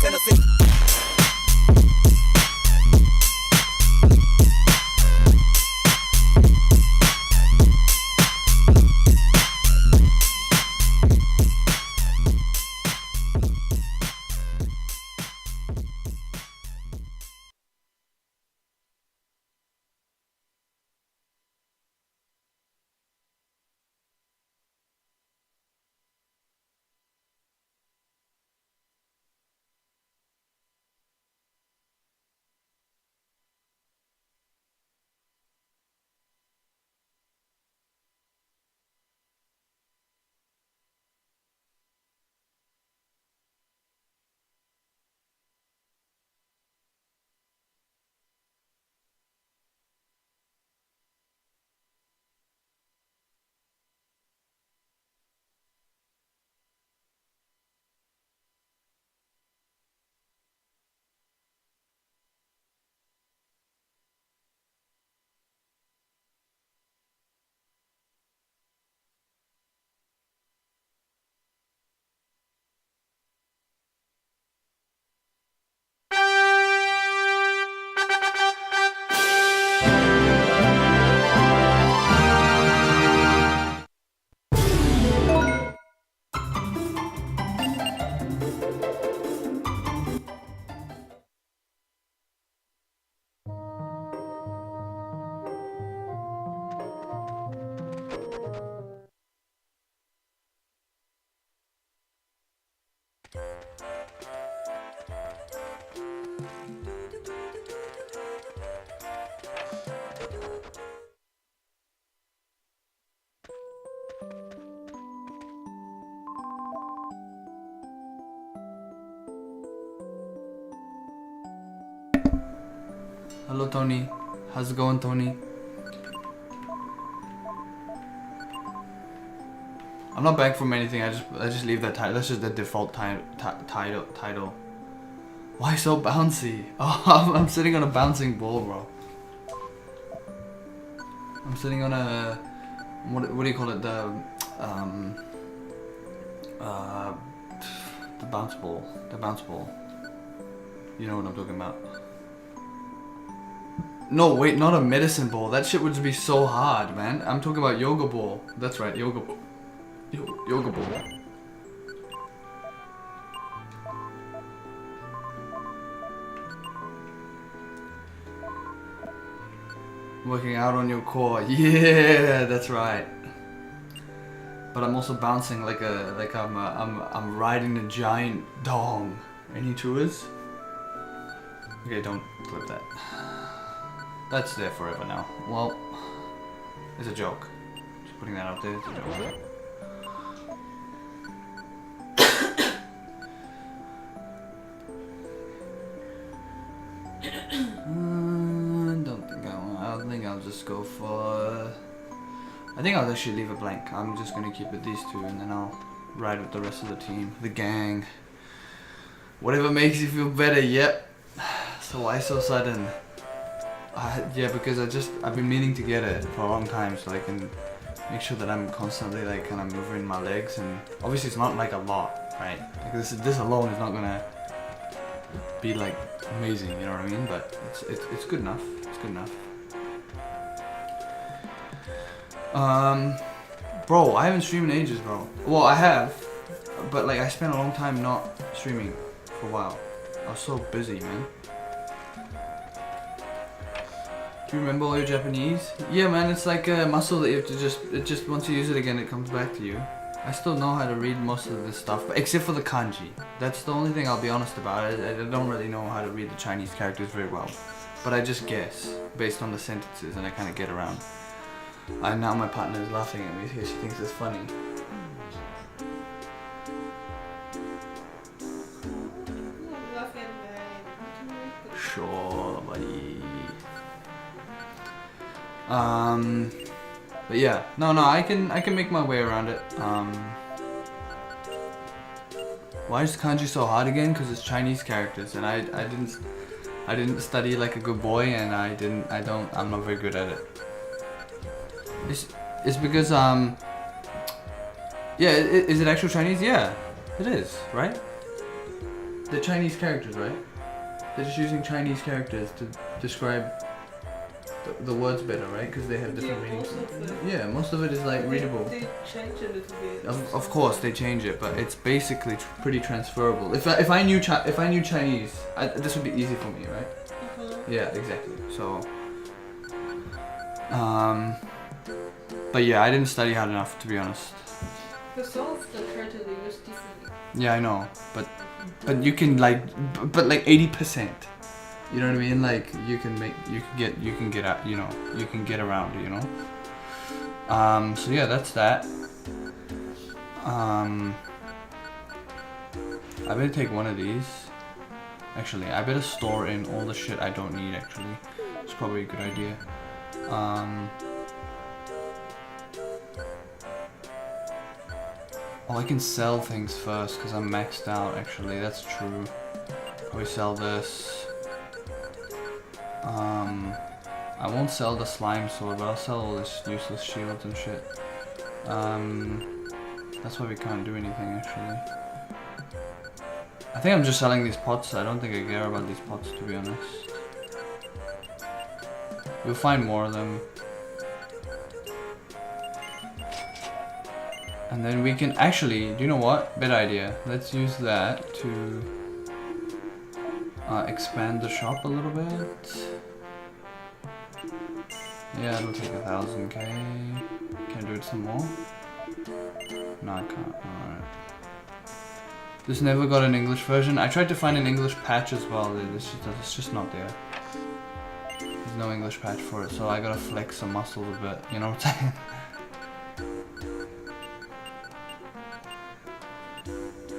Tennessee. Hello Tony, how's it going Tony? I'm not back from anything, I just leave that title, that's just the default title. Why so bouncy? Oh, I'm sitting on a bouncing ball, bro. I'm sitting on a, what do you call it, the bounce ball. You know what I'm talking about. No, wait, not a medicine ball. That shit would be so hard, man. I'm talking about yoga ball. That's right, yoga ball. Yoga ball. Working out on your core. Yeah, that's right. But I'm also bouncing like I'm riding a giant dong. Any tours? Okay, don't clip that. That's there forever now. Well, it's a joke. Just putting that out there. It's a joke. I think I'll just go for. I think I'll actually leave it blank. I'm just gonna keep it these two, and then I'll ride with the rest of the team, the gang. Whatever makes you feel better. Yep. So why so sudden? Yeah, because I've been meaning to get it for a long time, so I can make sure that I'm constantly like kind of moving my legs, and obviously it's not like a lot, right? Like this alone is not gonna be like amazing, you know what I mean? But it's good enough. It's good enough. Bro, I haven't streamed in ages, bro. Well, I have, but like I spent a long time not streaming for a while. I was so busy, man. Do you remember all your Japanese? Yeah, man, it's like a muscle that you have to just once you use it again, it comes back to you. I still know how to read most of this stuff, but except for the kanji. That's the only thing I'll be honest about. I don't really know how to read the Chinese characters very well, but I just guess based on the sentences, and I kind of get around. And now my partner is laughing at me because she thinks it's funny. Sure, buddy. But yeah, no, I can make my way around it. Why is kanji so hard again? Because it's Chinese characters, and I didn't study like a good boy, and I'm not very good at it. It's because yeah, is it actual Chinese? Yeah, it is, right? the Chinese characters, right? They're just using Chinese characters to describe the words better, right? Because they have different meanings. Yeah, most of it is like readable. They change a little bit. Of course, they change it, but it's basically pretty transferable. If I knew Chinese, this would be easy for me, right? Yeah, exactly. So, but yeah, I didn't study hard enough, to be honest. The some of the characters they use differently. Yeah, I know, but you can like 80%. You know what I mean? Like you can get out, you know, you can get around, you know. So yeah, that's that. I better take one of these. Actually, I better store in all the shit I don't need. Actually, it's probably a good idea. Oh, I can sell things first because I'm maxed out. Actually, that's true. Probably sell this. I won't sell the slime sword, but I'll sell all this useless shields and shit. That's why we can't do anything actually. I think I'm just selling these pots. I don't think I care about these pots, to be honest. We'll find more of them. And then we can actually, do you know what? Better idea. Let's use that to expand the shop a little bit. Yeah, it'll take 1,000k. Can I do it some more? No, I can't. Alright. This never got an English version. I tried to find an English patch as well. It's just not there. There's no English patch for it, so I gotta flex some muscles a bit. You know what I'm saying?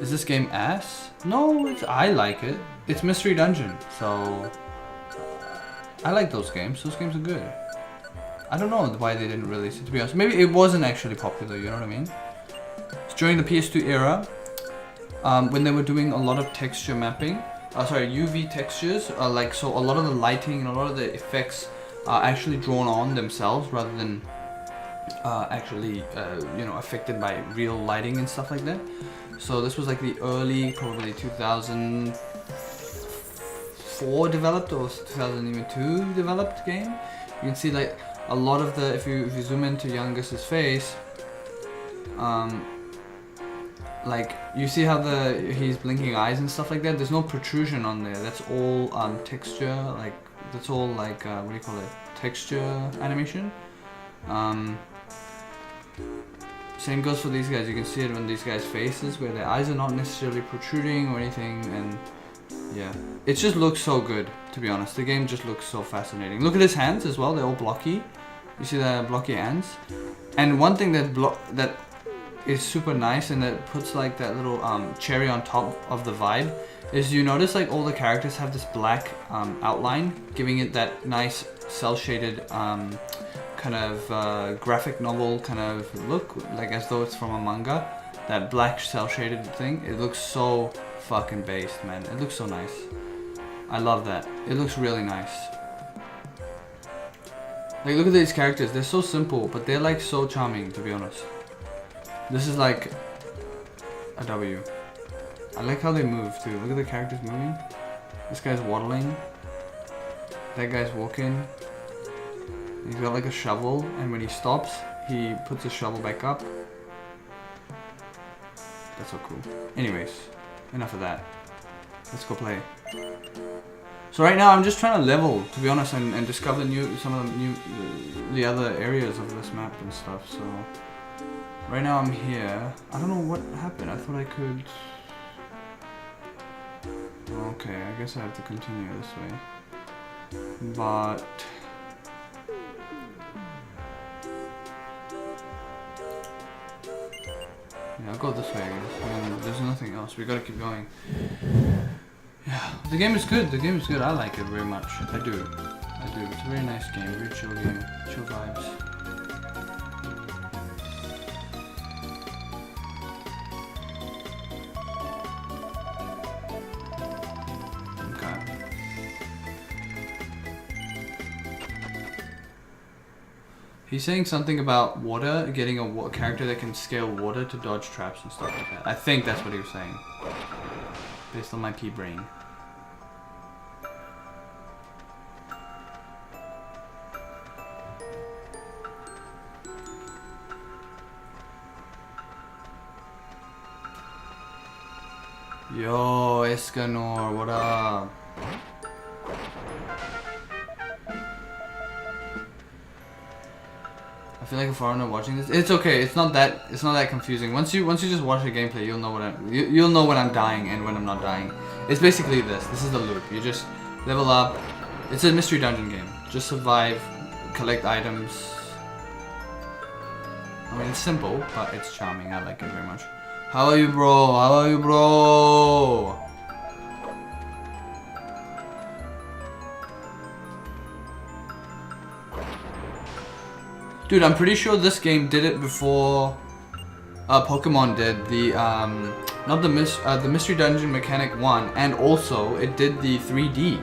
Is this game ass? No, I like it. It's Mystery Dungeon, so I like those games. Those games are good. I don't know why they didn't release it, to be honest. Maybe it wasn't actually popular, you know what I mean? It's during the PS2 era, when they were doing a lot of texture mapping. UV textures. So a lot of the lighting and a lot of the effects are actually drawn on themselves rather than actually, affected by real lighting and stuff like that. So this was like the early, probably 2004 developed or 2002 developed game. You can see like a lot of the, if you zoom into Yangus's face, like you see how he's blinking eyes and stuff like that. There's no protrusion on there. That's all texture. Like that's all like what do you call it? Texture animation. Same goes for these guys. You can see it on these guys' faces where their eyes are not necessarily protruding or anything, and yeah, it just looks so good, to be honest. The game just looks so fascinating. Look at his hands as well. They're all blocky. You see the blocky hands. And one thing that is super nice and that puts like that little cherry on top of the vibe is you notice like all the characters have this black outline, giving it that nice cell shaded kind of graphic novel kind of look, like as though it's from a manga. That black cell shaded thing, it looks so fucking based, man. It looks so nice. I love that. It looks really nice. Like look at these characters, they're so simple, but they're like so charming, to be honest. This is like a W. I like how they move too. Look at the characters moving. This guy's waddling. That guy's walking. He's got like a shovel, and when he stops, he puts his shovel back up. That's so cool. Anyways, enough of that. Let's go play. So right now I'm just trying to level, to be honest, and discover some of the other areas of this map and stuff. So right now I'm here. I don't know what happened. I thought I could. Okay, I guess I have to continue this way. But yeah, I'll go this way, I guess. I mean, there's nothing else. We gotta keep going. Yeah, the game is good. The game is good. I like it very much. I do. It's a very nice game. Very chill game. Chill vibes. Okay. He's saying something about water, getting a character that can scale water to dodge traps and stuff like that. I think that's what he was saying. based on my pea brain. Yo, Escanor, what up? I feel like a foreigner watching this. It's okay. It's not that confusing. Once you just watch the gameplay, you'll know you'll know when I'm dying and when I'm not dying. It's basically this. This is the loop. You just level up. It's a mystery dungeon game. Just survive, collect items. I mean, it's simple, but it's charming. I like it very much. How are you, bro? How are you, bro? Dude, I'm pretty sure this game did it before Pokemon did the not the Mystery Dungeon Mechanic 1, and also it did the 3D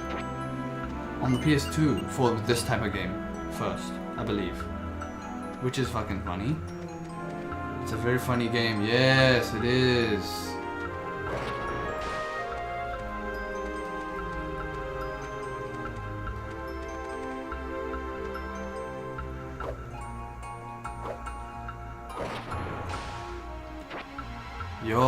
on the PS2 for this type of game first, I believe, which is fucking funny. It's a very funny game. Yes, it is. Yo.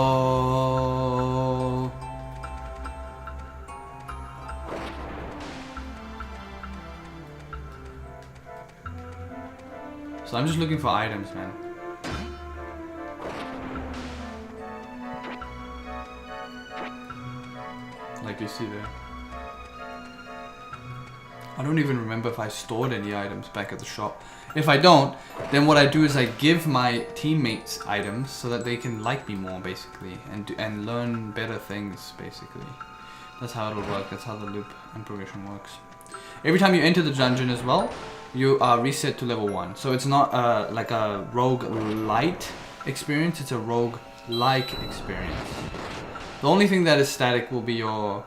So I'm just looking for items, man. Like you see there. I don't even remember if I stored any items back at the shop. If I don't, then what I do is I give my teammates items so that they can like me more, basically, and learn better things, basically. That's how it'll work. That's how the loop and progression works. Every time you enter the dungeon as well, you are reset to level 1. So it's not like a rogue light experience, it's a rogue like experience. The only thing that is static will be your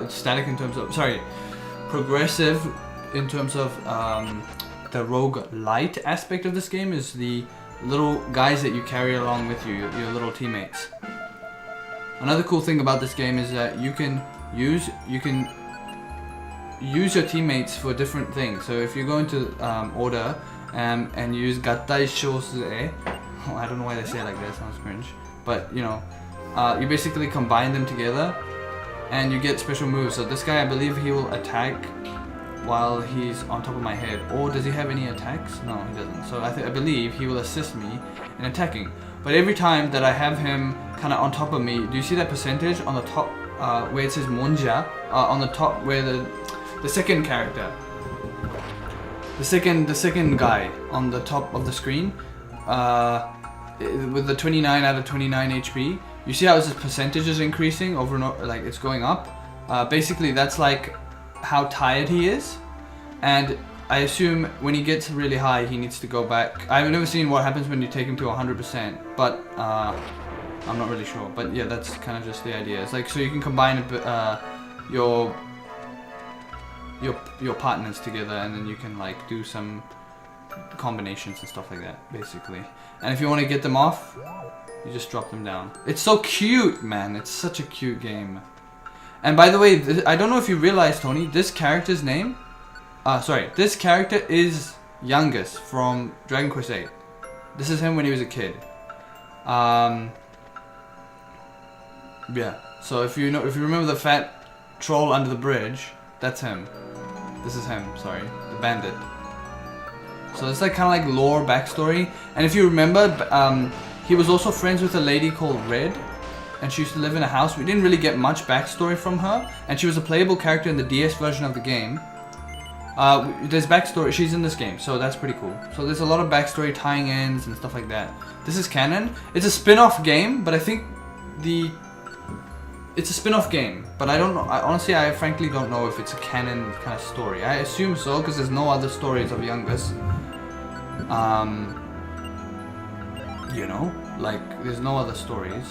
static in terms of, sorry, progressive in terms of the rogue light aspect of this game is the little guys that you carry along with you, your little teammates. Another cool thing about this game is that you can use your teammates for different things. So if you go into order and use gattai shosue, I don't know why they say it like that, it sounds cringe, but you know, you basically combine them together and you get special moves. So this guy, I believe he will attack while he's on top of my head. Or does he have any attacks? No, he doesn't. So I believe he will assist me in attacking. But every time that I have him kind of on top of me, do you see that percentage on the top where it says Monja? On the top where the second character, the second guy on the top of the screen, with the 29 out of 29 HP. You see how his percentage is increasing over and over, like it's going up. Basically, that's like how tired he is, and I assume when he gets really high, he needs to go back. I've never seen what happens when you take him to 100%, but I'm not really sure. But yeah, that's kind of just the idea. It's like so you can combine your partners together, and then you can like do some combinations and stuff like that, basically. And if you want to get them off, you just drop them down. It's so cute, man. It's such a cute game. And by the way, I don't know if you realize, Tony, this character's name, this character is Yangus from Dragon Quest VIII. This is him when he was a kid. Yeah. So if you remember the fat troll under the bridge, that's him. This is him. Sorry, the bandit. So it's like kind of like lore backstory. And if you remember, he was also friends with a lady called Red, and she used to live in a house. We didn't really get much backstory from her, and she was a playable character in the DS version of the game. There's backstory. She's in this game, so that's pretty cool. So there's a lot of backstory, tying ends and stuff like that. This is canon. It's a spin-off game, but I think it's a spin-off game, but I don't know. Honestly, I frankly don't know if it's a canon kind of story. I assume so, because there's no other stories of Yangus. You know, like there's no other stories.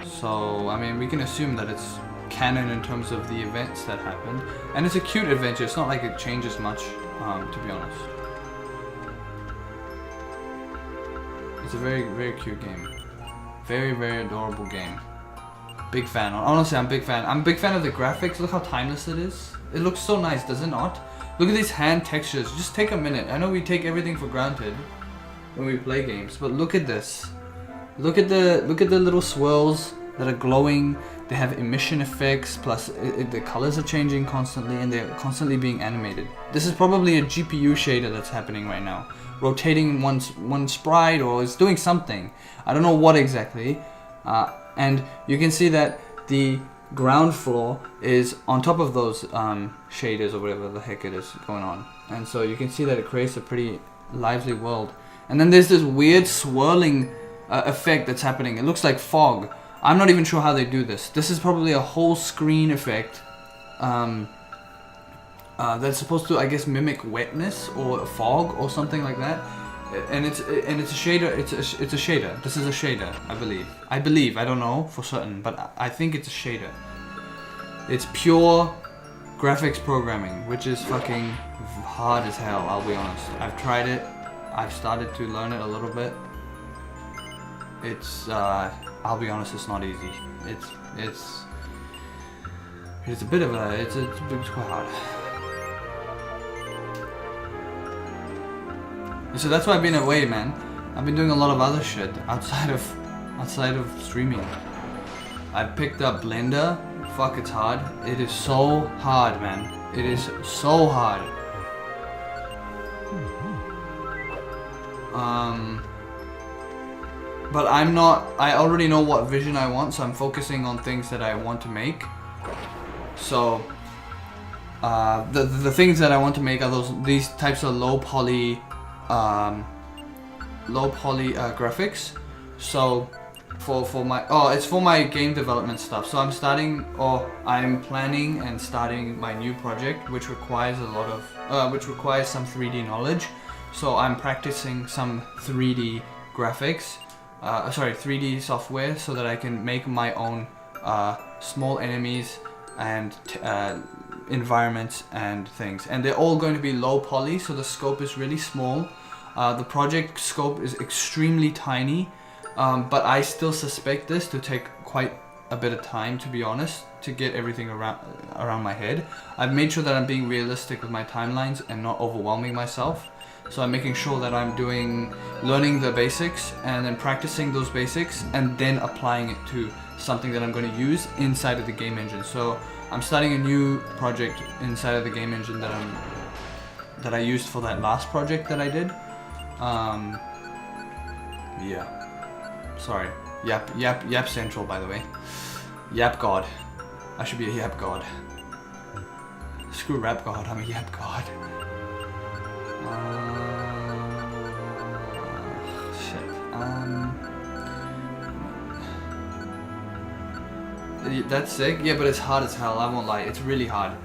So I mean, we can assume that it's canon in terms of the events that happened, and it's a cute adventure. It's not like it changes much, to be honest. It's a very, very cute game. Very, very adorable game. Big fan. Honestly, I'm big fan. I'm a big fan of the graphics. Look how timeless it is. It looks so nice, does it not? Look at these hand textures. Just take a minute. I know we take everything for granted when we play games, but look at this. Look at the little swirls that are glowing. They have emission effects, plus the colors are changing constantly, and they're constantly being animated. This is probably a GPU shader that's happening right now, rotating one sprite, or it's doing something. I don't know what exactly. And you can see that the ground floor is on top of those shaders or whatever the heck it is going on, and so you can see that it creates a pretty lively world. And then there's this weird swirling effect that's happening. It looks like fog. I'm not even sure how they do this. This is probably a whole screen effect that's supposed to, I guess, mimic wetness or fog or something like that. And it's a shader. It's a shader. This is a shader, I believe. I don't know for certain, but I think it's a shader. It's pure graphics programming, which is fucking hard as hell. I'll be honest. I've tried it. I've started to learn it a little bit. It's I'll be honest, it's not easy. It's a bit of a it's quite hard. So that's why I've been away, man. I've been doing a lot of other shit outside of streaming. I picked up Blender. Fuck, it's hard. It is so hard, man. It is so hard. But I already know what vision I want, so I'm focusing on things that I want to make. So, the things that I want to make are these types of low poly graphics. So, it's for my game development stuff. So I'm planning and starting my new project, which requires some 3D knowledge. So I'm practicing some 3D graphics. 3D software, so that I can make my own small enemies and environments and things. And they're all going to be low poly, so the scope is really small. The project scope is extremely tiny, but I still suspect this to take quite a bit of time, to be honest, to get everything around my head. I've made sure that I'm being realistic with my timelines and not overwhelming myself. So I'm making sure that I'm learning the basics and then practicing those basics and then applying it to something that I'm going to use inside of the game engine. So I'm starting a new project inside of the game engine that I used for that last project that I did. Yeah. Sorry. Yap Central, by the way. Yap God. I should be a Yap God. Screw Rap God, I'm a Yap God. That's sick. Yeah, but it's hard as hell. I won't lie. It's really hard.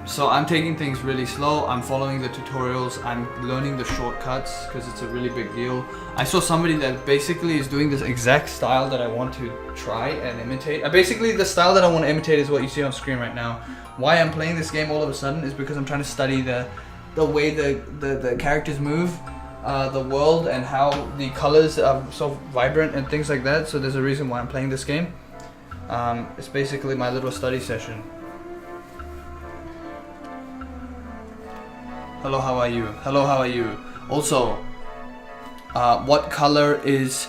So I'm taking things really slow. I'm following the tutorials. I'm learning the shortcuts because it's a really big deal. I saw somebody that basically is doing this exact style that I want to try and imitate. Basically, the style that I want to imitate is what you see on screen right now. Why I'm playing this game all of a sudden is because I'm trying to study the way the characters move, the world, and how the colors are so vibrant and things like that. So there's a reason why I'm playing this game. It's basically my little study session. Hello, how are you? Hello, how are you? Also, what color is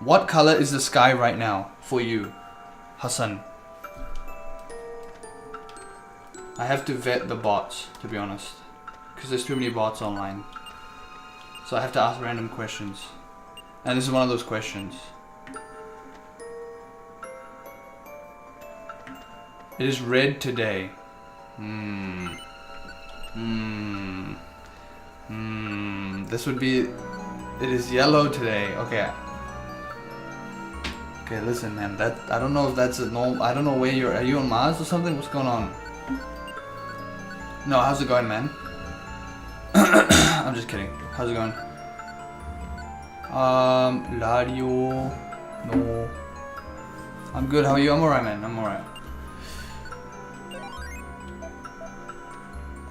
the sky right now for you, Hassan? I have to vet the bots, to be honest, because there's too many bots online. So I have to ask random questions, and this is one of those questions. It is red today. This would be. It is yellow today. Okay. Okay, listen, man. I don't know if that's a normal. I don't know where you're. Are you on Mars or something? What's going on? No, how's it going, man? I'm just kidding. How's it going? Ladio. No. I'm good. How are you? I'm alright, man. I'm alright.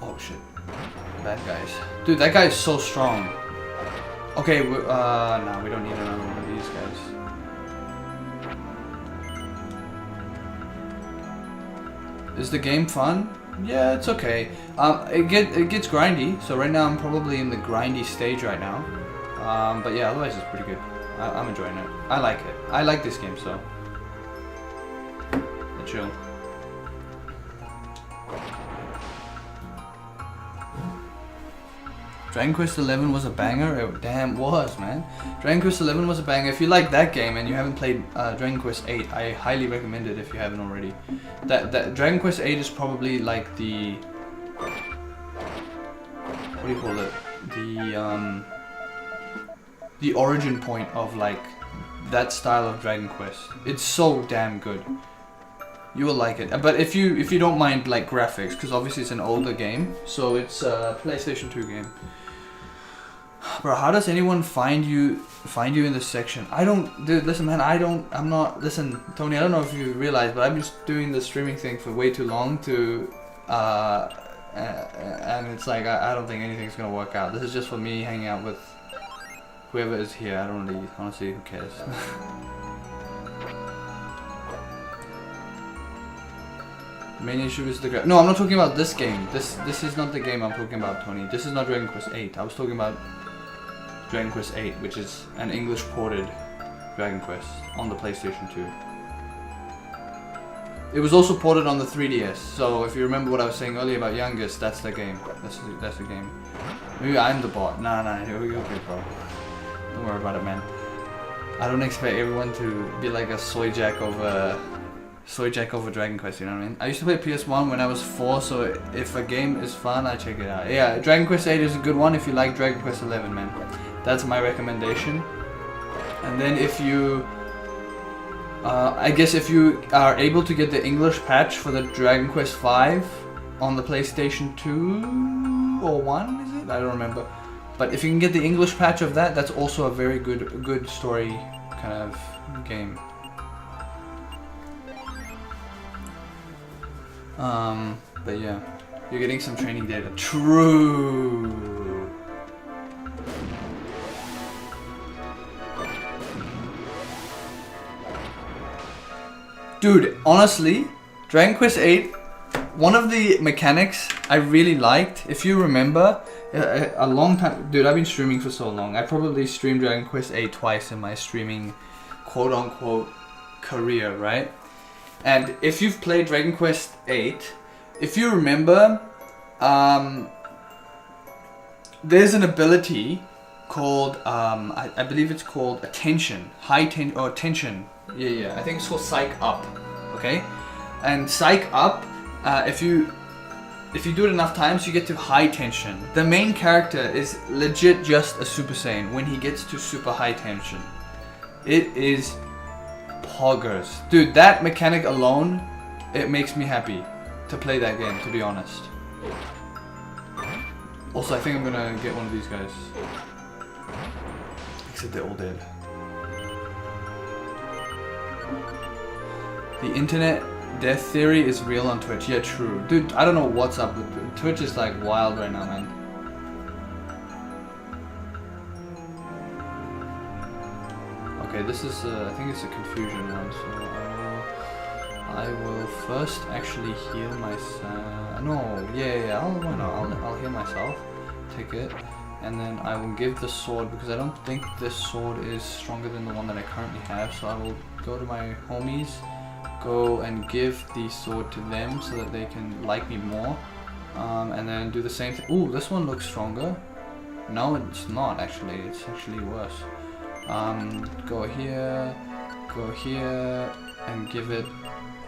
Oh shit. Bad guys. Dude, that guy is so strong. Okay, nah, we don't need another one of these guys. Is the game fun? Yeah, it's okay. It gets grindy. So right now I'm probably in the grindy stage right now. But yeah, otherwise it's pretty good. I'm enjoying it. I like it. I like this game, so chill. Dragon Quest 11 was a banger. It damn was, man. Dragon Quest 11 was a banger. If you like that game and you haven't played Dragon Quest 8, I highly recommend it if you haven't already. That Dragon Quest 8 is probably like the, what do you call it? The origin point of like that style of Dragon Quest. It's so damn good. You will like it. But if you don't mind like graphics, because obviously it's an older game, so it's a PlayStation 2 game. Bro, how does anyone find you in this section? I don't, dude, listen man, I'm not, listen, Tony, I don't know if you realize, but I've been doing the streaming thing for way too long to, and it's like, I don't think anything's gonna work out. This is just for me hanging out with whoever is here. I don't really, honestly, who cares? Main issue is the no, I'm not talking about this game. This is not the game I'm talking about, Tony. This is not Dragon Quest 8. I was talking about Dragon Quest 8, which is an English ported Dragon Quest on the PlayStation 2. It was also ported on the 3DS. So if you remember what I was saying earlier about Yangus, that's the game. That's the game. Maybe I'm the bot. Nah, you're okay, bro. Don't worry about it, man. I don't expect everyone to be like a soy jack over Dragon Quest, you know what I mean? I used to play PS1 when I was 4, so if a game is fun, I check it out. Yeah, Dragon Quest 8 is a good one if you like Dragon Quest 11, man. That's my recommendation. And then if you, I guess if you are able to get the English patch for the Dragon Quest 5 on the PlayStation 2 or 1, is it? I don't remember. But if you can get the English patch of that, that's also a very good story kind of game. But yeah, you're getting some training data. True. Dude, honestly, Dragon Quest 8, one of the mechanics I really liked, if you remember, a long time, dude, I've been streaming for so long. I probably streamed Dragon Quest 8 twice in my streaming quote-unquote career, right? And if you've played Dragon Quest 8, if you remember, there's an ability called, I believe it's called attention, tension. Yeah, I think it's called Psych Up, okay? And Psych Up, if you do it enough times, you get to high tension. The main character is legit just a Super Saiyan when he gets to super high tension. It is poggers. Dude, that mechanic alone, it makes me happy to play that game, to be honest. Also, I think I'm gonna get one of these guys. Except they're all dead. The internet death theory is real on Twitch. Yeah, true. Dude, I don't know what's up with Twitch is like wild right now, man. Okay, this is, I think it's a confusion one, so I will first actually heal myself. No, yeah, I'll heal myself, take it, and then I will give the sword, because I don't think this sword is stronger than the one that I currently have, so I will go to my homies, go and give the sword to them so that they can like me more, and then do the same thing. Ooh, this one looks stronger. No, it's not actually, it's actually worse. Go here, and give it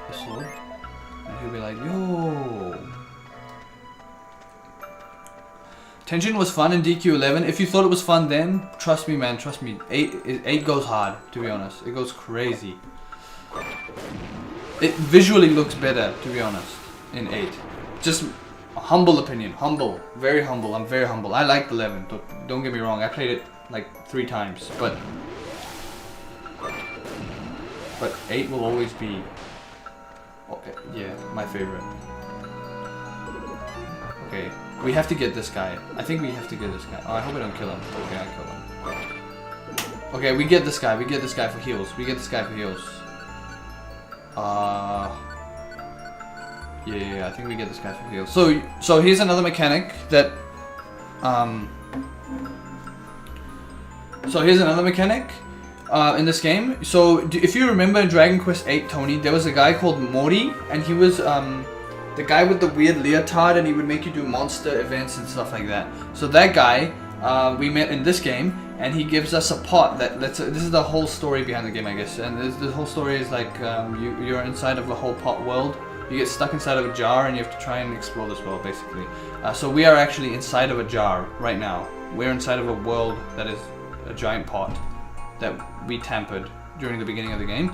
a sword, and he'll be like, yo. Tension was fun in DQ11. If you thought it was fun then, trust me, man, trust me. 8 goes hard, to be honest. It goes crazy. It visually looks better, to be honest, in 8. Just a humble opinion, humble, very humble. I'm very humble. I liked 11. Don't get me wrong. I played it like 3 times, but 8 will always be, yeah, my favorite. Okay, we have to get this guy. I think we have to get this guy. Oh, I hope I don't kill him. Okay, I kill him. Okay, we get this guy. We get this guy for heals. Yeah, I think we get this guy for heals. So here's another mechanic that, in this game. So if you remember in Dragon Quest VIII, Tony, there was a guy called Mori, and he was the guy with the weird leotard, and he would make you do monster events and stuff like that. So that guy we met in this game, and he gives us a pot that this is the whole story behind the game, I guess. And the whole story is like you're inside of a whole pot world. You get stuck inside of a jar, and you have to try and explore this world, basically. So we are actually inside of a jar right now. We're inside of a world that is a giant pot that we tampered during the beginning of the game.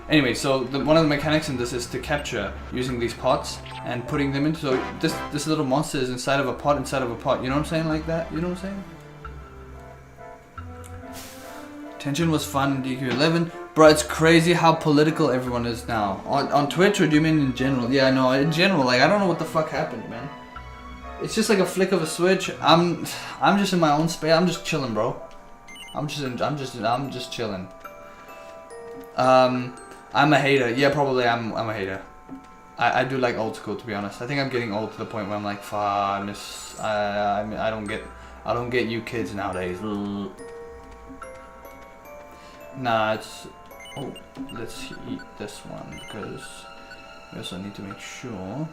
Anyway, so one of the mechanics in this is to capture using these pots and putting them into. So this little monster is inside of a pot, inside of a pot. You know what I'm saying? Like that? You know what I'm saying? Tension was fun in DQ11. Bro, it's crazy how political everyone is now. On Twitch, or do you mean in general? Yeah, no, in general. Like, I don't know what the fuck happened, man. It's just like a flick of a switch. I'm just in my own space. I'm just chilling, bro. I'm just chilling. I'm a hater. Yeah, probably I'm a hater. I do like old school, to be honest. I think I'm getting old to the point where I'm like, fuck, I don't get you kids nowadays. Nah, it's... Oh, let's eat this one, because we also need to make sure...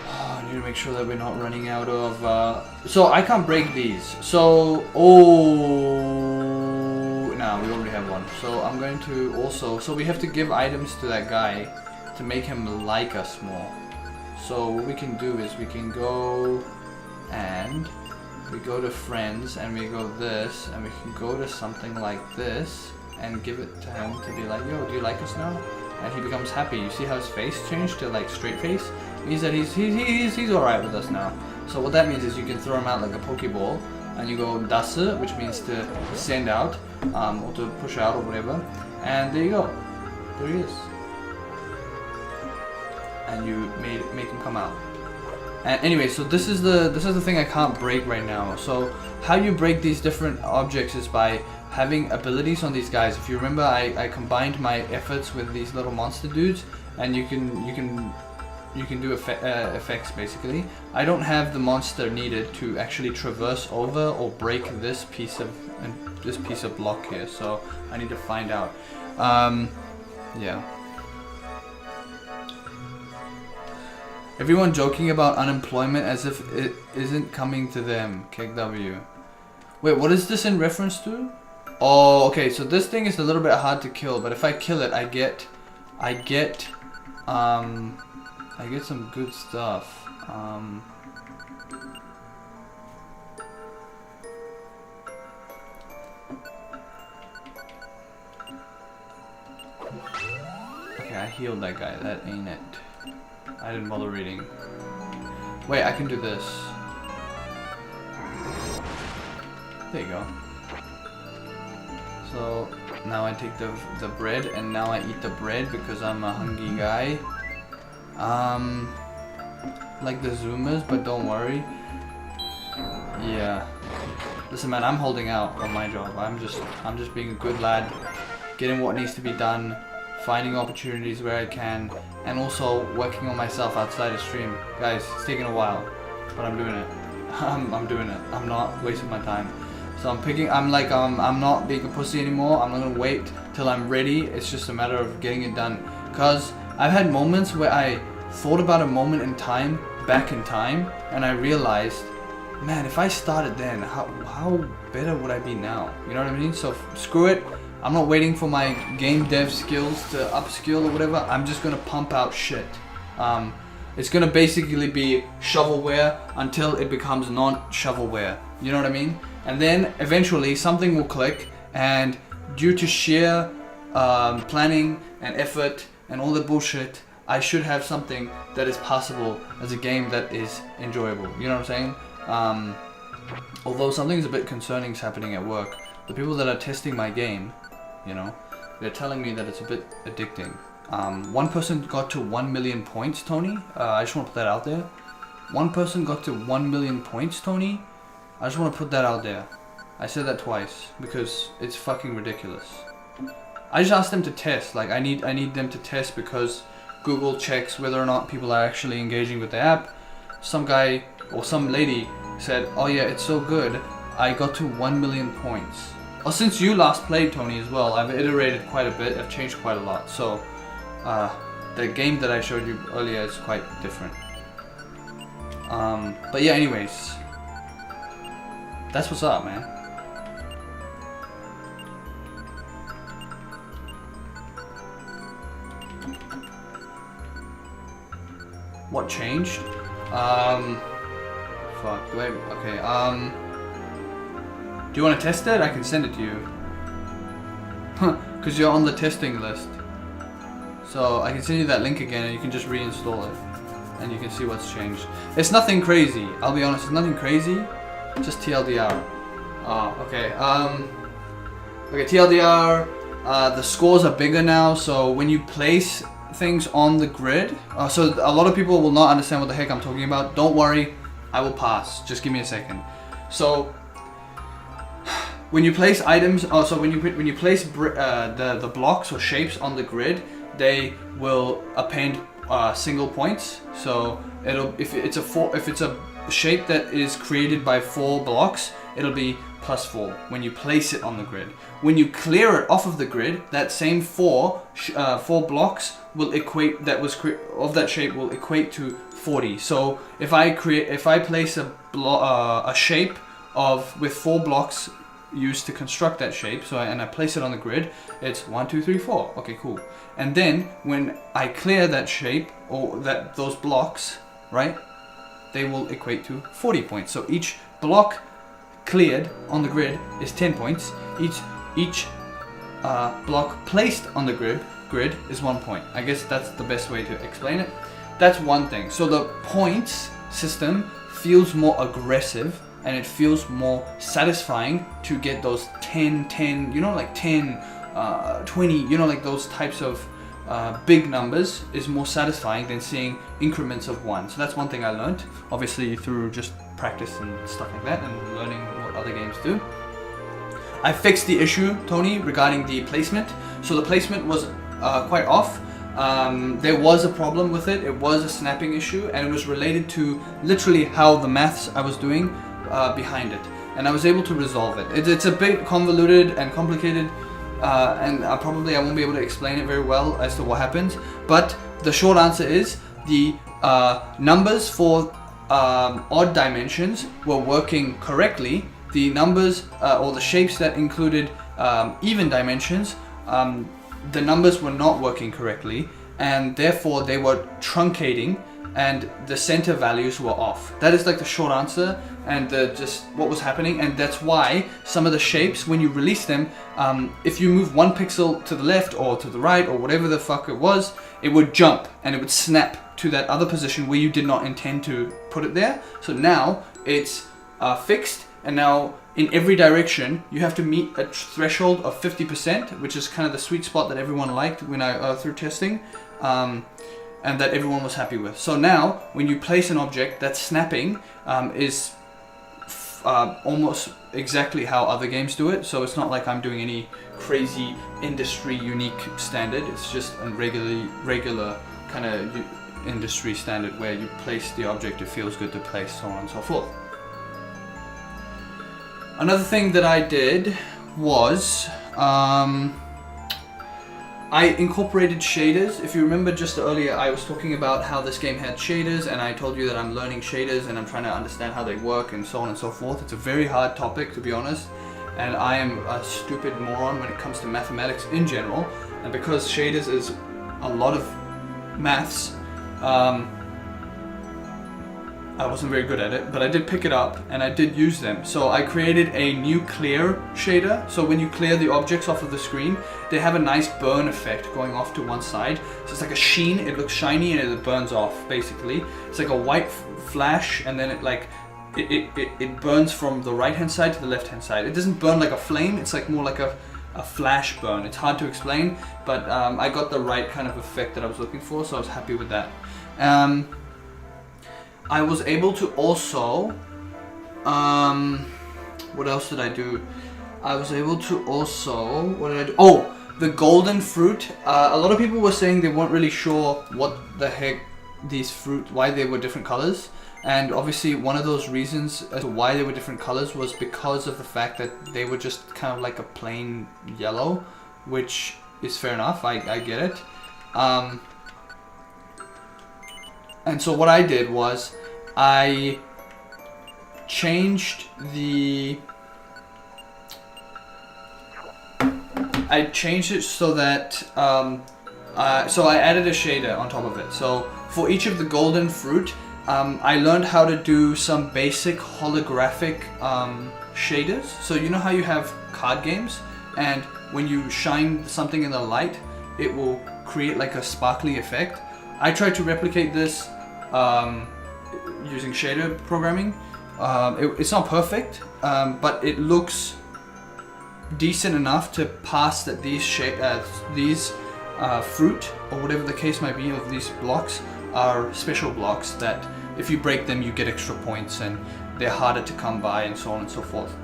I need to make sure that we're not running out of... So, I can't break these. So, nah, we already have one. So, I'm going to also... So, we have to give items to that guy to make him like us more. So, what we can do is we can go and... We go to friends and we go this, and we can go to something like this and give it to him to be like, yo, do you like us now? And he becomes happy. You see how his face changed to like straight face? It means that he's alright with us now. So what that means is you can throw him out like a Pokeball, and you go dasu, which means to send out, or to push out or whatever. And there you go. There he is. And you make him come out. And anyway, so this is the thing I can't break right now. So how you break these different objects is by having abilities on these guys. If you remember, I combined my efforts with these little monster dudes, and you can do effects basically. I don't have the monster needed to actually traverse over or break this piece of block here. So I need to find out. Yeah. Everyone joking about unemployment as if it isn't coming to them. KW. Wait, what is this in reference to? Oh, okay, so this thing is a little bit hard to kill, but if I kill it, I get some good stuff. Okay, I healed that guy. That ain't it. I didn't bother reading. Wait, I can do this. There you go. So now I take the bread, and now I eat the bread because I'm a hungry guy. Like the zoomers, but don't worry. Yeah. Listen, man, I'm holding out on my job. I'm just being a good lad, getting what needs to be done, finding opportunities where I can, and also working on myself outside of stream. Guys, it's taking a while, but I'm doing it. I'm doing it. I'm not wasting my time. So I'm not being a pussy anymore. I'm not gonna wait till I'm ready. It's just a matter of getting it done. Cause I've had moments where I thought about a moment in time, back in time, and I realized, man, if I started then, how better would I be now? You know what I mean? So screw it. I'm not waiting for my game dev skills to upskill or whatever. I'm just gonna pump out shit. It's gonna basically be shovelware until it becomes non-shovelware. You know what I mean? And then eventually something will click, and due to sheer planning and effort and all the bullshit, I should have something that is passable as a game that is enjoyable. You know what I'm saying? Although something's a bit concerning is happening at work. The people that are testing my game, you know, they're telling me that it's a bit addicting. One person got to 1 million points, Tony. I just want to put that out there. One person got to 1 million points, Tony. I just want to put that out there. I said that twice because it's fucking ridiculous. I just asked them to test. Like I need them to test because Google checks whether or not people are actually engaging with the app. Some guy or some lady said, "Oh yeah, it's so good. I got to 1 million points." Well, since you last played, Tony, as well, I've iterated quite a bit. I've changed quite a lot. So the game that I showed you earlier is quite different. But yeah, anyways, that's what's up, man. What changed? Fuck. Okay. Do you want to test it? I can send it to you. Because you're on the testing list. So I can send you that link again, and you can just reinstall it, and you can see what's changed. It's nothing crazy. I'll be honest. It's nothing crazy. Just TLDR. Okay. Okay. TLDR. The scores are bigger now, so when you place things on the grid, so a lot of people will not understand what the heck I'm talking about. Don't worry, I will pass. Just give me a second. So when you place items, so when you place the blocks or shapes on the grid, they will append single points. So if it's a shape that is created by 4 blocks, it'll be +4 when you place it on the grid. When you clear it off of the grid, that same 4 blocks will equate of that shape will equate to 40. So if I place a shape with 4 blocks used to construct that shape, and I place it on the grid, it's 1, 2, 3, 4. Okay, cool. And then when I clear that shape or those blocks, right, they will equate to 40 points. So each block cleared on the grid is 10 points. Each block placed on the grid is 1 point. I guess that's the best way to explain it. That's one thing. So the points system feels more aggressive, and it feels more satisfying to get those 10, you know, like 10, 20, you know, like those types of big numbers is more satisfying than seeing increments of 1. So that's one thing I learned, obviously through just practice and stuff like that, and learning what other games do. I fixed the issue, Tony, regarding the placement. So the placement was quite off. There was a problem with it. It was a snapping issue, and it was related to literally how the maths I was doing behind it, and I was able to resolve it. It's a bit convoluted and complicated, and I won't be able to explain it very well as to what happens, but the short answer is the numbers for odd dimensions were working correctly. The numbers or the shapes that included even dimensions, the numbers were not working correctly, and therefore they were truncating, and the center values were off. That is like the short answer, and just what was happening. And that's why some of the shapes, when you release them, if you move 1 pixel to the left or to the right or whatever the fuck it was, it would jump and it would snap to that other position where you did not intend to put it there. So now it's fixed, and now in every direction you have to meet a threshold of 50%, which is kind of the sweet spot that everyone liked when I through testing, and that everyone was happy with. So now when you place an object, that snapping is almost exactly how other games do it. So it's not like I'm doing any crazy industry unique standard. It's just a regular kind of industry standard where you place the object it feels good to place, so on and so forth. Another thing that I did was I incorporated shaders. If you remember just earlier, I was talking about how this game had shaders, and I told you that I'm learning shaders and I'm trying to understand how they work and so on and so forth. It's a very hard topic, to be honest, and I am a stupid moron when it comes to mathematics in general, and because shaders is a lot of maths, I wasn't very good at it, but I did pick it up and I did use them. So I created a new clear shader. So when you clear the objects off of the screen, they have a nice burn effect going off to one side. So it's like a sheen, it looks shiny and it burns off basically. It's like a white flash, and then it burns from the right hand side to the left hand side. It doesn't burn like a flame, it's like more like a flash burn. It's hard to explain, but I got the right kind of effect that I was looking for, so I was happy with that. I was able to also, what else did I do? I was able to also, what did I do? Oh, the golden fruit, a lot of people were saying they weren't really sure what the heck these fruit, why they were different colors. And obviously one of those reasons as to why they were different colors was because of the fact that they were just kind of like a plain yellow, which is fair enough, I get it. And so what I did was I changed it so that so I added a shader on top of it. So for each of the golden fruit, I learned how to do some basic holographic shaders. So you know how you have card games, and when you shine something in the light, it will create like a sparkly effect. I tried to replicate this using shader programming. It's not perfect, but it looks decent enough to pass that these fruit, or whatever the case might be, of these blocks are special blocks that if you break them you get extra points and they're harder to come by, and so on and so forth.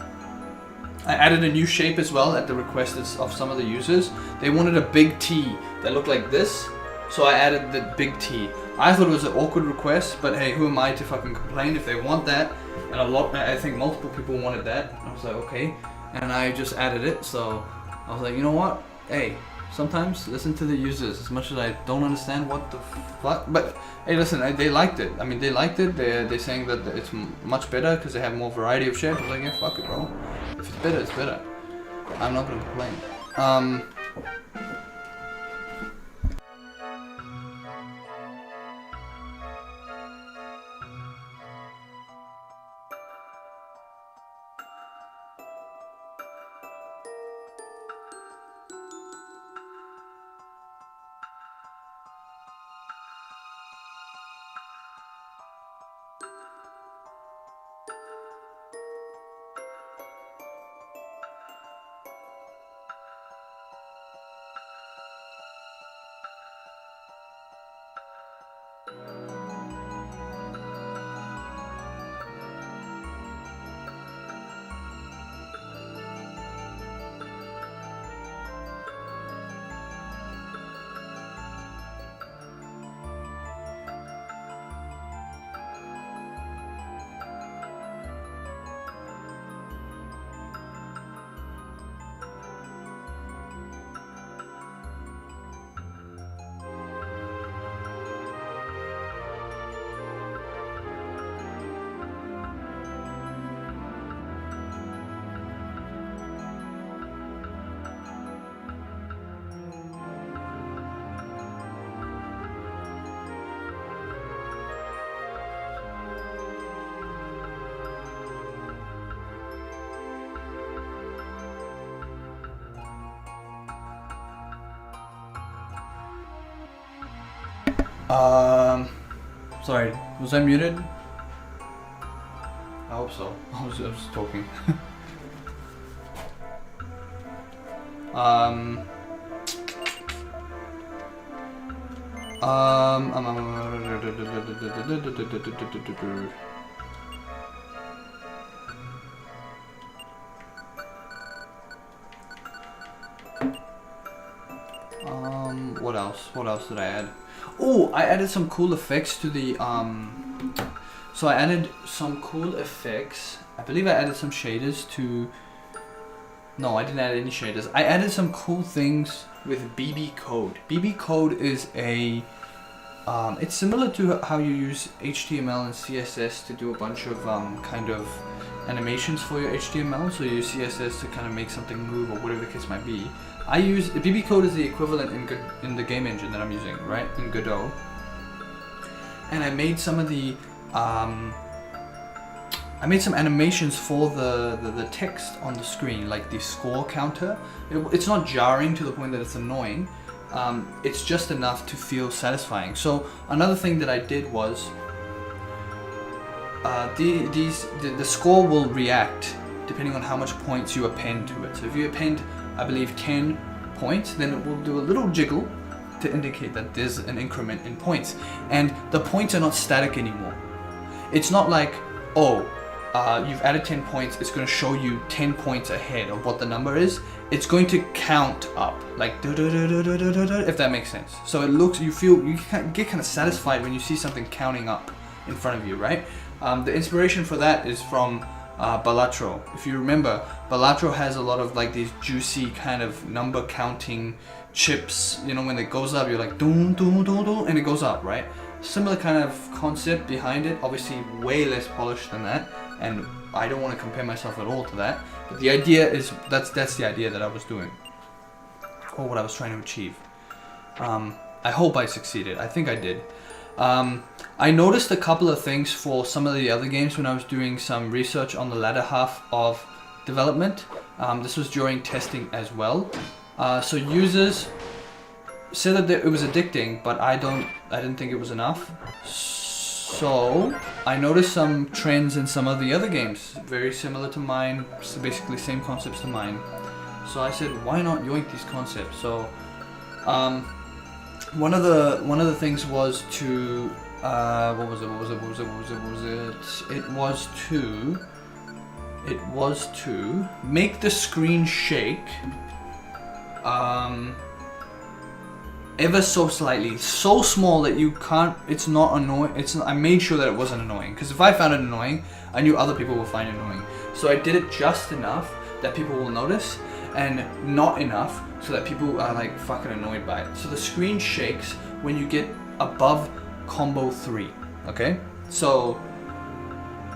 I added a new shape as well at the request of some of the users. They wanted a big T that looked like this, so I added the big T. I thought it was an awkward request, but hey, who am I to fucking complain if they want that? And I think multiple people wanted that. I was like, okay, and I just added it. So I was like, you know what? Hey, sometimes listen to the users. As much as I don't understand what the fuck, but hey, listen, they liked it. I mean, they liked it. They're saying that it's much better because they have more variety of shapes. I was like, yeah, fuck it, bro. If it's better, it's better. I'm not gonna complain. Sorry, was I muted? I hope so. I was talking. What else? What else did I add? Oh, I added some cool effects to the so I added some cool effects. I believe I added some shaders to. No, I didn't add any shaders. I added some cool things with BB code. BB code is a it's similar to how you use HTML and CSS to do a bunch of kind of animations for your HTML. So you use CSS to kind of make something move or whatever the case might be. I use BB code is the equivalent in the game engine that I'm using, right? In Godot. And I made some of the I made some animations for the text on the screen, like the score counter. It's not jarring to the point that it's annoying. It's just enough to feel satisfying. So another thing that I did was the score will react depending on how much points you append to it. So if you append, I believe, 10 points, then it will do a little jiggle to indicate that there's an increment in points. And the points are not static anymore. It's not like, oh, you've added 10 points, it's going to show you 10 points ahead of what the number is. It's going to count up, like if that makes sense. So it looks, you get kind of satisfied when you see something counting up in front of you, right? The inspiration for that is from Balatro. If you remember, Balatro has a lot of like these juicy kind of number counting chips. You know, when it goes up, you're like doom doom doom doom, and it goes up, right? Similar kind of concept behind it. Obviously, way less polished than that, and I don't want to compare myself at all to that. But the idea is that's the idea that I was doing, or what I was trying to achieve. I hope I succeeded. I think I did. I noticed a couple of things for some of the other games when I was doing some research on the latter half of development. This was during testing as well. So users said that it was addicting, but I didn't think it was enough. So I noticed some trends in some of the other games, very similar to mine, so basically same concepts to mine. So I said, why not yoink these concepts? So one of the things was to what was it? It was to make the screen shake ever so slightly, so small that you can't, it's not annoying. I made sure that it wasn't annoying, because if I found it annoying, I knew other people would find it annoying. So I did it just enough that people will notice, and not enough so that people are like fucking annoyed by it. So the screen shakes when you get above combo 3, okay? So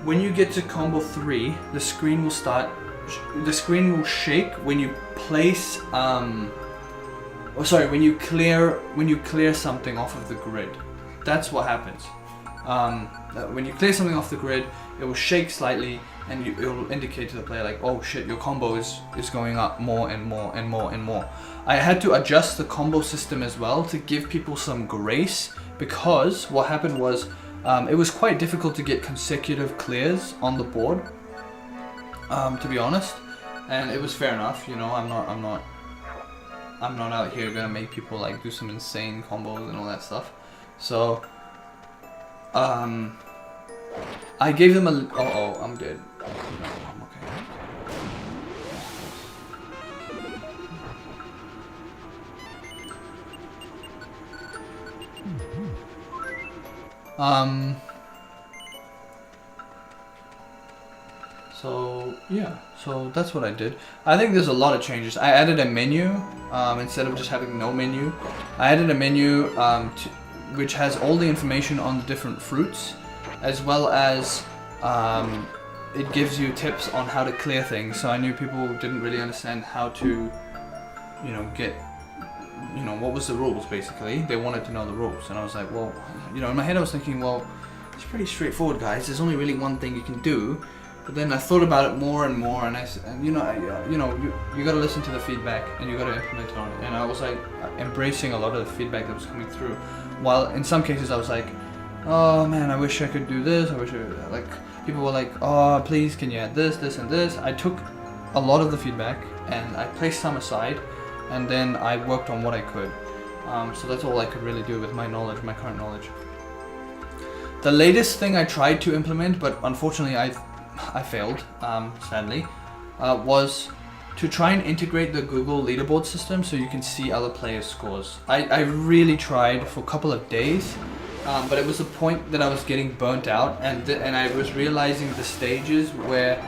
when you get to combo 3, the screen will shake when you place when you clear something off of the grid. That's what happens. When you clear something off the grid, it will shake slightly, and it will indicate to the player like, oh shit, your combo is going up more and more and more and more. I had to adjust the combo system as well to give people some grace, because what happened was it was quite difficult to get consecutive clears on the board, to be honest, and it was fair enough. You know, I'm not out here gonna make people like do some insane combos and all that stuff. So I gave them a I'm dead. No, I'm okay. So yeah, so that's what I did. I think there's a lot of changes. I added a menu instead of just having no menu. I added a menu which has all the information on the different fruits, as well as it gives you tips on how to clear things. So I knew people didn't really understand how to, you know, get, you know, what was the rules basically. They wanted to know the rules, and I was like, well, you know, in my head I was thinking, well, it's pretty straightforward, guys. There's only really one thing you can do. But then I thought about it more and more, and you gotta listen to the feedback, and you gotta implement it on it. And I was like embracing a lot of the feedback that was coming through. While in some cases I was like, oh man, I wish I could do this. I wish like people were like, oh please, can you add this, this, and this. I took a lot of the feedback and I placed some aside, and then I worked on what I could. So that's all I could really do with my knowledge, my current knowledge. The latest thing I tried to implement, but unfortunately I failed, sadly, was to try and integrate the Google leaderboard system so you can see other players' scores. I really tried for a couple of days, but it was the point that I was getting burnt out, and I was realizing the stages where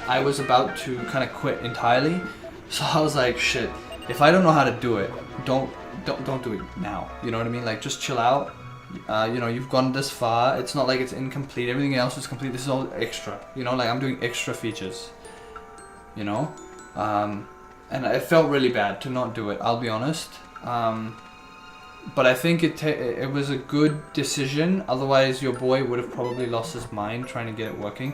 I was about to kind of quit entirely. So I was like, shit, if I don't know how to do it, don't do it now. You know what I mean? Like, just chill out. You know, you've gone this far. It's not like it's incomplete. Everything else is complete. This is all extra. You know, like I'm doing extra features. You know, and it felt really bad to not do it. I'll be honest. But I think it was a good decision. Otherwise, your boy would have probably lost his mind trying to get it working.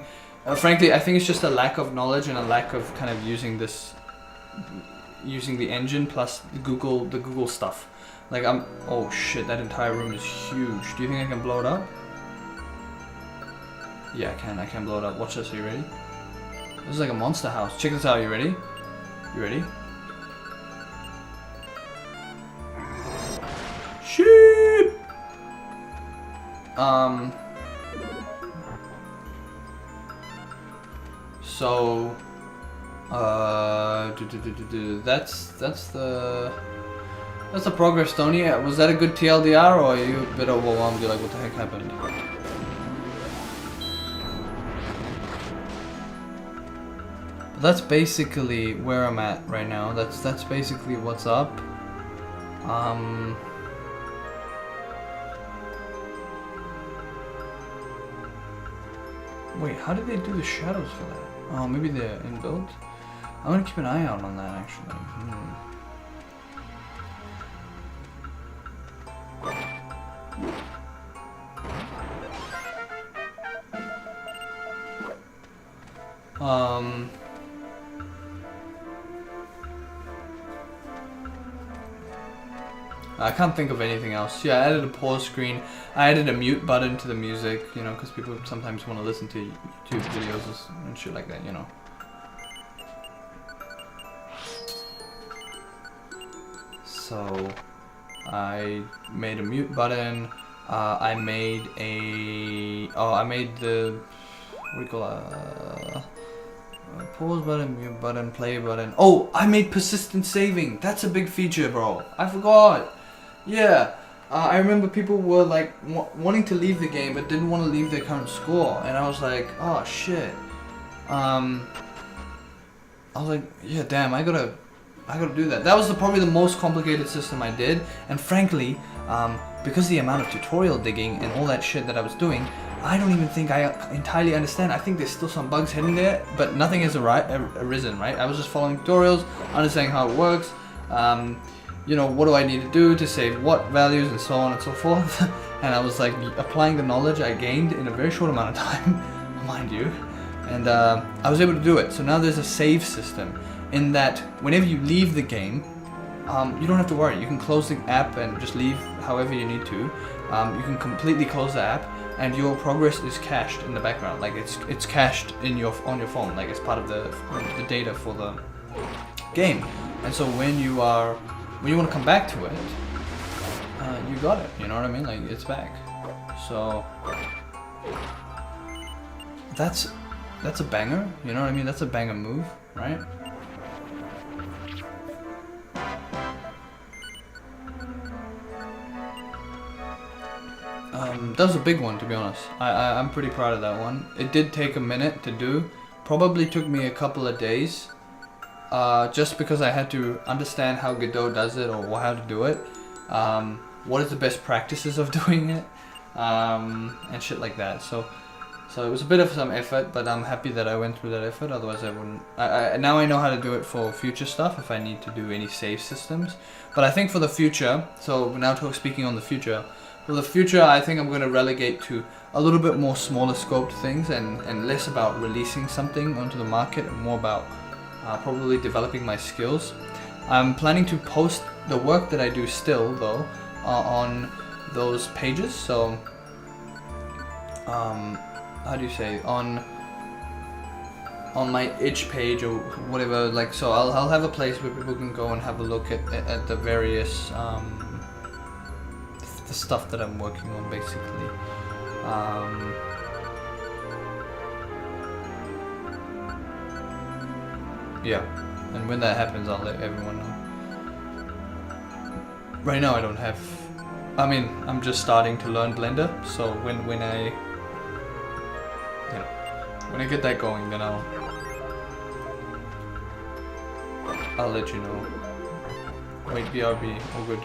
Frankly, I think it's just a lack of knowledge and a lack of kind of using the engine plus the Google stuff. Like oh shit, that entire room is huge. Do you think I can blow it up? Yeah, I can blow it up. Watch this, are you ready? This is like a monster house. Check this out, you ready? You ready? Shit! So that's the progress, Tony. Was that a good TLDR, or are you a bit overwhelmed? You're like, what the heck happened? That's basically where I'm at right now. That's basically what's up. Wait, how did they do the shadows for that? Oh, maybe they're inbuilt? I'm gonna keep an eye out on that actually. I can't think of anything else. Yeah, I added a pause screen. I added a mute button to the music, you know, because people sometimes want to listen to YouTube videos and shit like that, you know. So, I made a mute button. I made the, what do you call it? Pause button, mute button, play button. Oh, I made persistent saving. That's a big feature, bro. I forgot. Yeah, I remember people were like wanting to leave the game but didn't want to leave their current score, and I was like, oh shit. I was like, yeah, damn, I gotta do that. That was probably the most complicated system I did, and frankly, because of the amount of tutorial digging and all that shit that I was doing, I don't even think I entirely understand. I think there's still some bugs hidden there, but nothing has arisen, right? I was just following tutorials, understanding how it works. You know, what do I need to do to save what values and so on and so forth. And I was like applying the knowledge I gained in a very short amount of time, mind you. And I was able to do it. So now there's a save system in that whenever you leave the game, you don't have to worry. You can close the app and just leave however you need to. You can completely close the app, and your progress is cached in the background. Like it's cached on your phone. Like it's part of the data for the game. And so when you want to come back to it, you got it. You know what I mean? Like it's back. So that's a banger. You know what I mean? That's a banger move, right? That was a big one, to be honest. I'm pretty proud of that one. It did take a minute to do. Probably took me a couple of days. Just because I had to understand how Godot does it, or how to do it. What is the best practices of doing it? And shit like that. So it was a bit of some effort, but I'm happy that I went through that effort. Otherwise I wouldn't. Now I know how to do it for future stuff if I need to do any save systems. But I think for the future, so now speaking on the future, for the future I think I'm going to relegate to a little bit more smaller scoped things and less about releasing something onto the market and more about probably developing my skills. I'm planning to post the work that I do still though on those pages. So how do you say, on my itch page or whatever, like, so I'll have a place where people can go and have a look at the various the stuff that I'm working on, basically. Yeah, and when that happens I'll let everyone know. Right now I don't have, I'm just starting to learn Blender, so when I get that going, then I'll let you know. Wait, BRB, all good.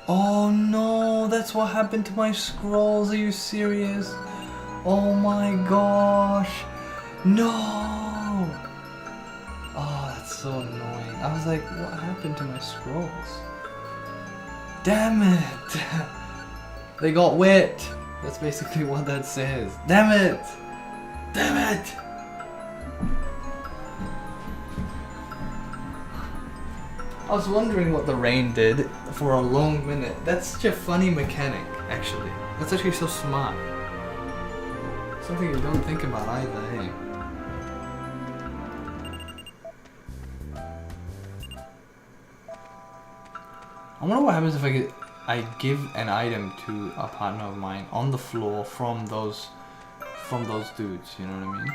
Oh no, that's what happened to my scrolls. Are you serious? Oh my gosh. No. Oh, that's so annoying. I was like, what happened to my scrolls? Damn it. They got wet. That's basically what that says. Damn it. Damn it. I was wondering what the rain did for a long minute. That's such a funny mechanic, actually. That's actually so smart. Something you don't think about either, hey? I wonder what happens if I give an item to a partner of mine on the floor from those dudes, you know what I mean?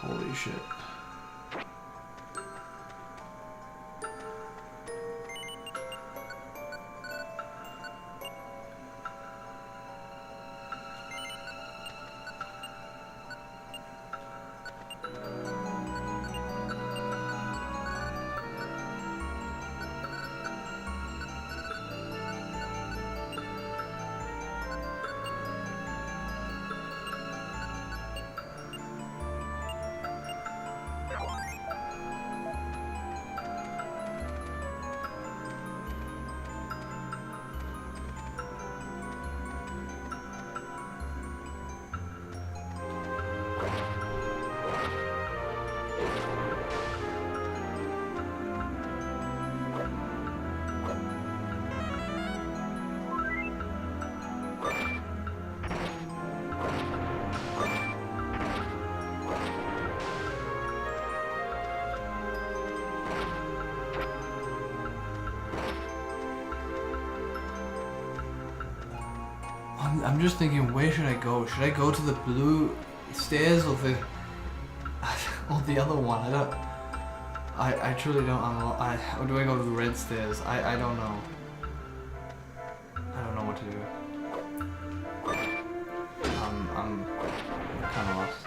Holy shit. I'm just thinking, where should I go? Should I go to the blue stairs or the other one? I truly don't. Or do I go to the red stairs? I don't know. I don't know what to do. I'm kind of lost.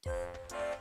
Do